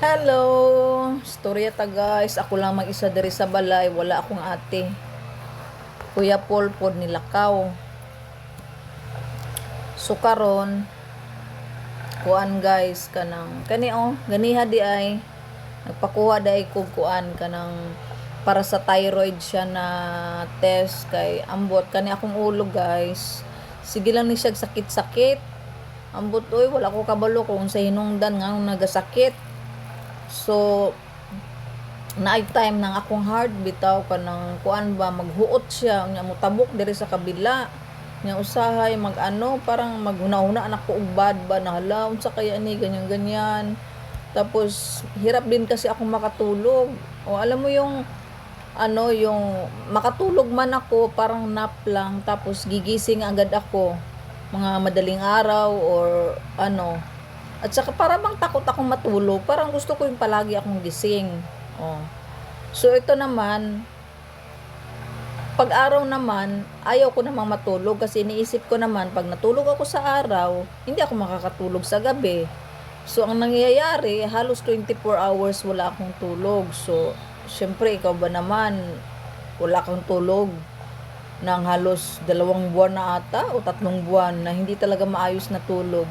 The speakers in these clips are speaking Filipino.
Hello! Storya ta guys. Ako lang mag-isa diri sa balay. Wala akong ate. Kuya Paul pod nilakaw. So karon, kuan guys kanang kani ganiha di ay nagpakuha dai ko kuan kanang para sa thyroid siya na test kay ambot kani akong ulo guys. Sige lang ni siya sakit-sakit. Ambot oy wala ko kabalo kung sa hinungdan nga nagasakit. So naay time nang akong heart bitaw kanang kuan ba maghuot siya nya mutabok diri sa kabila nya usahay magano parang maghuna-huna anak ko og bad ba na hala unsa kaya ni ganyan ganyan. Tapos hirap din kasi akong makatulog o alam mo yung yung makatulog man ako parang nap lang tapos gigising agad ako mga madaling araw or at saka para bang takot akong matulog parang gusto ko yung palagi akong gising. So ito naman, pag araw naman, ayaw ko namang matulog kasi iniisip ko naman pag natulog ako sa araw, hindi ako makakatulog sa gabi. So ang nangyayari, halos 24 hours wala akong tulog. So syempre ikaw ba naman, wala kang tulog ng halos 2 buwan na ata o 3 buwan na hindi talaga maayos na tulog.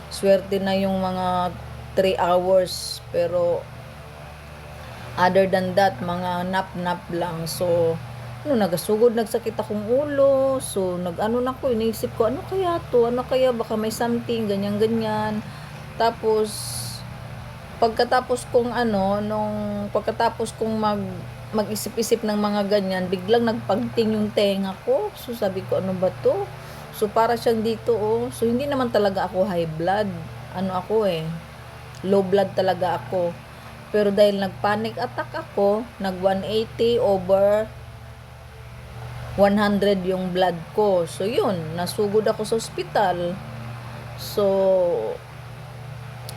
Swerte na yung mga 3 hours pero other than that, mga nap-nap lang. So, nagasugod, nagsakit akong ulo. So, na ko, iniisip ko, ano kaya to? Ano kaya? Baka may something, ganyan-ganyan. Tapos, pagkatapos kong pagkatapos kong mag-isip-isip ng mga ganyan, biglang nagpagting yung tenga ko. So, sabi ko, ano ba to? So, para siyang dito, So, hindi naman talaga ako high blood. Low blood talaga ako. Pero dahil nag-panic attack ako, nag 180 over 100 yung blood ko. So yun, nasugod ako sa ospital. So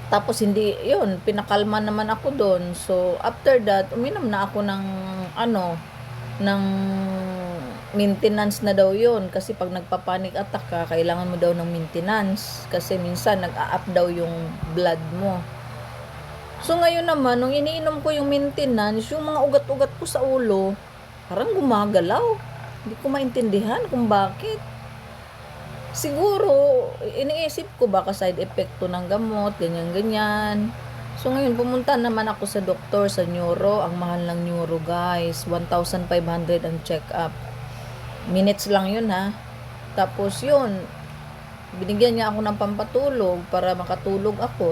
tapos hindi, yun, pinakalma naman ako doon. So after that, uminom na ako ng ng maintenance na daw yun. Kasi pag nagpa-panic attack ka, kailangan mo daw ng maintenance. Kasi minsan nag-a-up daw yung blood mo. So ngayon naman, nung iniinom ko yung maintenance, yung mga ugat-ugat ko sa ulo, parang gumagalaw. Hindi ko maintindihan kung bakit. Siguro, iniisip ko baka side effect to ng gamot, ganyan-ganyan. So ngayon, pumunta naman ako sa doktor, sa neuro. Ang mahal ng neuro guys, 1,500 ang check-up. Minutes lang yun ha. Tapos yun, binigyan niya ako ng pampatulog para makatulog ako.